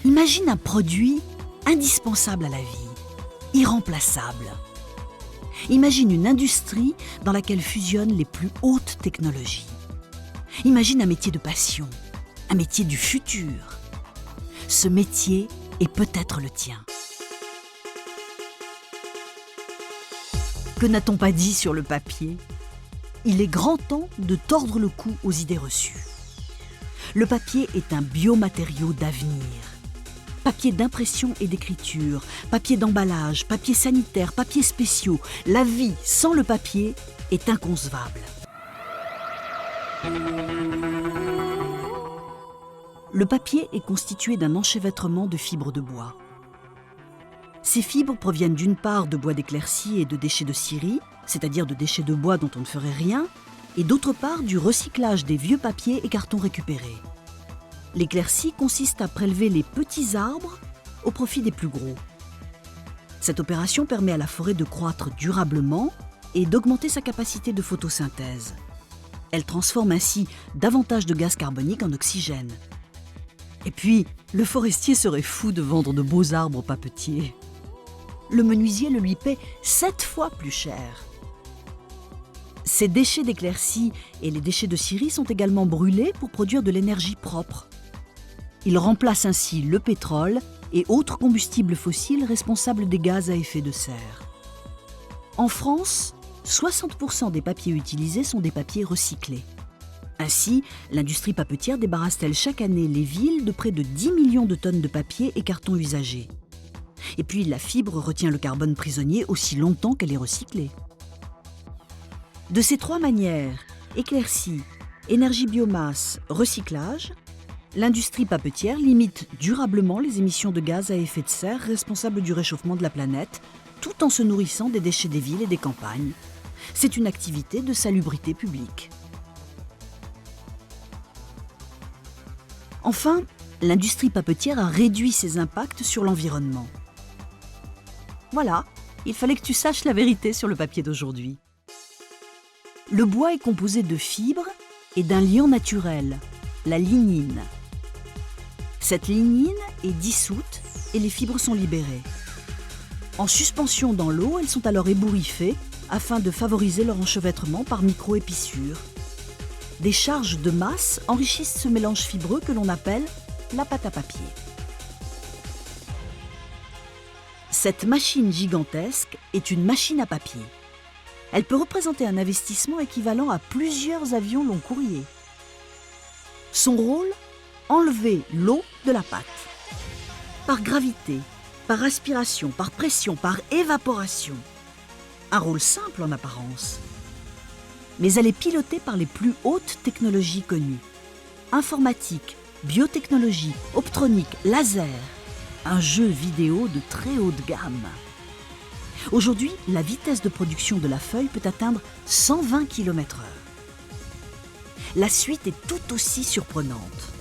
Imagine un produit indispensable à la vie, irremplaçable. Imagine une industrie dans laquelle fusionnent les plus hautes technologies. Imagine un métier de passion, un métier du futur. Ce métier est peut-être le tien. Que n'a-t-on pas dit sur le papier ? Il est grand temps de tordre le cou aux idées reçues. Le papier est un biomatériau d'avenir. Papier d'impression et d'écriture, papier d'emballage, papier sanitaire, papier spéciaux. La vie sans le papier est inconcevable. Le papier est constitué d'un enchevêtrement de fibres de bois. Ces fibres proviennent d'une part de bois d'éclaircie et de déchets de scierie, c'est-à-dire de déchets de bois dont on ne ferait rien, et d'autre part du recyclage des vieux papiers et cartons récupérés. L'éclaircie consiste à prélever les petits arbres au profit des plus gros. Cette opération permet à la forêt de croître durablement et d'augmenter sa capacité de photosynthèse. Elle transforme ainsi davantage de gaz carbonique en oxygène. Et puis, le forestier serait fou de vendre de beaux arbres papetiers. Le menuisier le lui paie 7 fois plus cher. Ces déchets d'éclaircie et les déchets de scierie sont également brûlés pour produire de l'énergie propre. Ils remplacent ainsi le pétrole et autres combustibles fossiles responsables des gaz à effet de serre. En France, 60% des papiers utilisés sont des papiers recyclés. Ainsi, l'industrie papetière débarrasse-t-elle chaque année les villes de près de 10 millions de tonnes de papier et carton usagés. Et puis, la fibre retient le carbone prisonnier aussi longtemps qu'elle est recyclée. De ces 3 manières, éclaircie, énergie biomasse, recyclage, l'industrie papetière limite durablement les émissions de gaz à effet de serre responsables du réchauffement de la planète, tout en se nourrissant des déchets des villes et des campagnes. C'est une activité de salubrité publique. Enfin, l'industrie papetière a réduit ses impacts sur l'environnement. Voilà, il fallait que tu saches la vérité sur le papier d'aujourd'hui. Le bois est composé de fibres et d'un liant naturel, la lignine. Cette lignine est dissoute et les fibres sont libérées. En suspension dans l'eau, elles sont alors ébouriffées afin de favoriser leur enchevêtrement par micro-épissures. Des charges de masse enrichissent ce mélange fibreux que l'on appelle la pâte à papier. Cette machine gigantesque est une machine à papier. Elle peut représenter un investissement équivalent à plusieurs avions long courrier. Son rôle ? Enlever l'eau de la pâte. Par gravité, par aspiration, par pression, par évaporation. Un rôle simple en apparence. Mais elle est pilotée par les plus hautes technologies connues. Informatique, biotechnologie, optronique, laser. Un jeu vidéo de très haute gamme. Aujourd'hui, la vitesse de production de la feuille peut atteindre 120 km/h. La suite est tout aussi surprenante.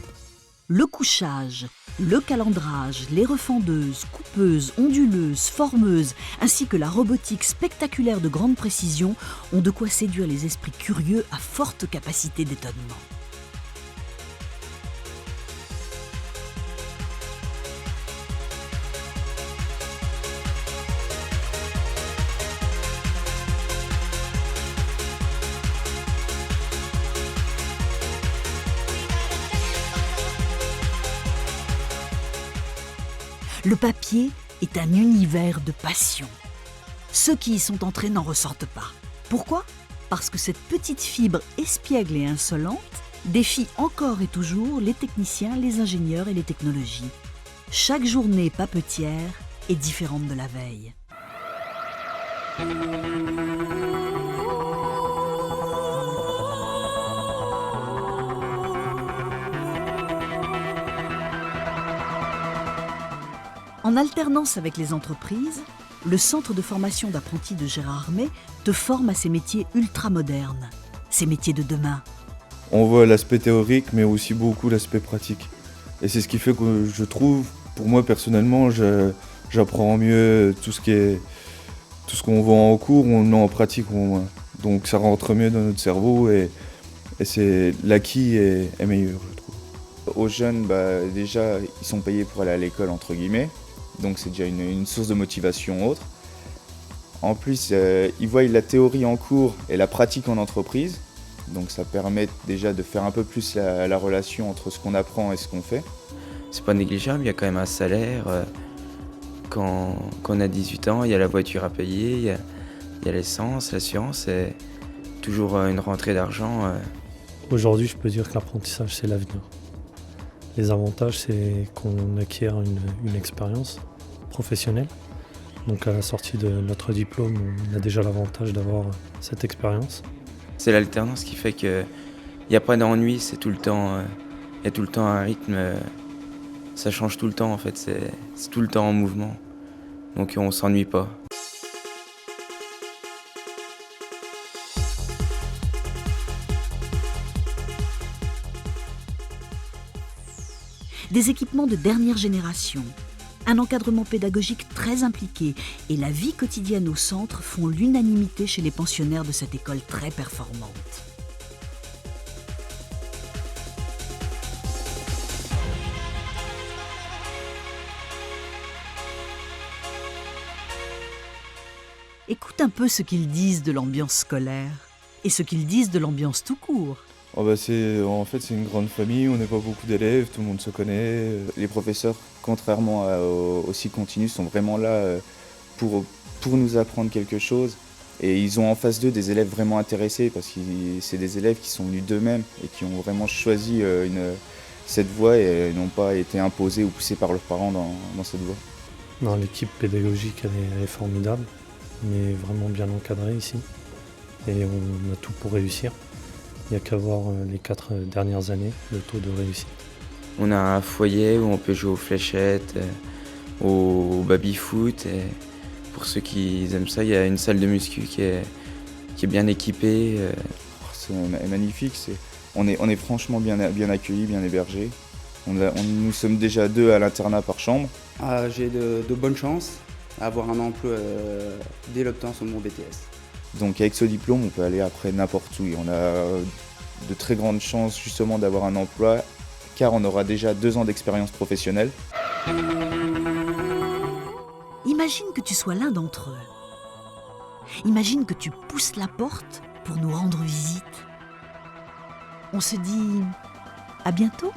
Le couchage, le calendrage, les refendeuses, coupeuses, onduleuses, formeuses, ainsi que la robotique spectaculaire de grande précision ont de quoi séduire les esprits curieux à forte capacité d'étonnement. Le papier est un univers de passion. Ceux qui y sont entrés n'en ressortent pas. Pourquoi ? Parce que cette petite fibre espiègle et insolente défie encore et toujours les techniciens, les ingénieurs et les technologies. Chaque journée papetière est différente de la veille. En alternance avec les entreprises, le centre de formation d'apprentis de Gérard Armé te forme à ces métiers ultramodernes, ces métiers de demain. On voit l'aspect théorique, mais aussi beaucoup l'aspect pratique. Et c'est ce qui fait que je trouve, pour moi personnellement, j'apprends mieux tout ce qu'on voit en cours, on le met en pratique au moins. Donc ça rentre mieux dans notre cerveau et c'est l'acquis est meilleur, je trouve. Aux jeunes, déjà, ils sont payés pour aller à l'école, entre guillemets. Donc c'est déjà une source de motivation autre. En plus, ils voient la théorie en cours et la pratique en entreprise. Donc ça permet déjà de faire un peu plus la relation entre ce qu'on apprend et ce qu'on fait. C'est pas négligeable, il y a quand même un salaire. Quand on a 18 ans, il y a la voiture à payer, il y a l'essence, l'assurance, et toujours une rentrée d'argent. Aujourd'hui, je peux dire que l'apprentissage, c'est l'avenir. Les avantages, c'est qu'on acquiert une expérience professionnelle. Donc à la sortie de notre diplôme, on a déjà l'avantage d'avoir cette expérience. C'est l'alternance qui fait qu'il n'y a pas d'ennui, c'est tout le temps, il y a tout le temps un rythme, ça change tout le temps en fait, c'est tout le temps en mouvement, donc on ne s'ennuie pas. Des équipements de dernière génération, un encadrement pédagogique très impliqué et la vie quotidienne au centre font l'unanimité chez les pensionnaires de cette école très performante. Écoute un peu ce qu'ils disent de l'ambiance scolaire et ce qu'ils disent de l'ambiance tout court. En fait, c'est une grande famille, on n'est pas beaucoup d'élèves, tout le monde se connaît. Les professeurs, contrairement au cycle continu, sont vraiment là pour nous apprendre quelque chose. Et ils ont en face d'eux des élèves vraiment intéressés, parce que c'est des élèves qui sont venus d'eux-mêmes et qui ont vraiment choisi cette voie et n'ont pas été imposés ou poussés par leurs parents dans cette voie. Non, l'équipe pédagogique, elle est formidable. On est vraiment bien encadré ici et on a tout pour réussir. Il n'y a qu'à voir les 4 dernières années, le taux de réussite. On a un foyer où on peut jouer aux fléchettes, au baby-foot. Et pour ceux qui aiment ça, il y a une salle de muscu qui est bien équipée. C'est magnifique, on est franchement bien accueillis, bien hébergés. Nous sommes déjà 2 à l'internat par chambre. J'ai de bonnes chances à avoir un emploi dès l'obtention de mon BTS. Donc avec ce diplôme, on peut aller après n'importe où. Et on a de très grandes chances justement d'avoir un emploi, car on aura déjà 2 ans d'expérience professionnelle. Imagine que tu sois l'un d'entre eux. Imagine que tu pousses la porte pour nous rendre visite. On se dit à bientôt ?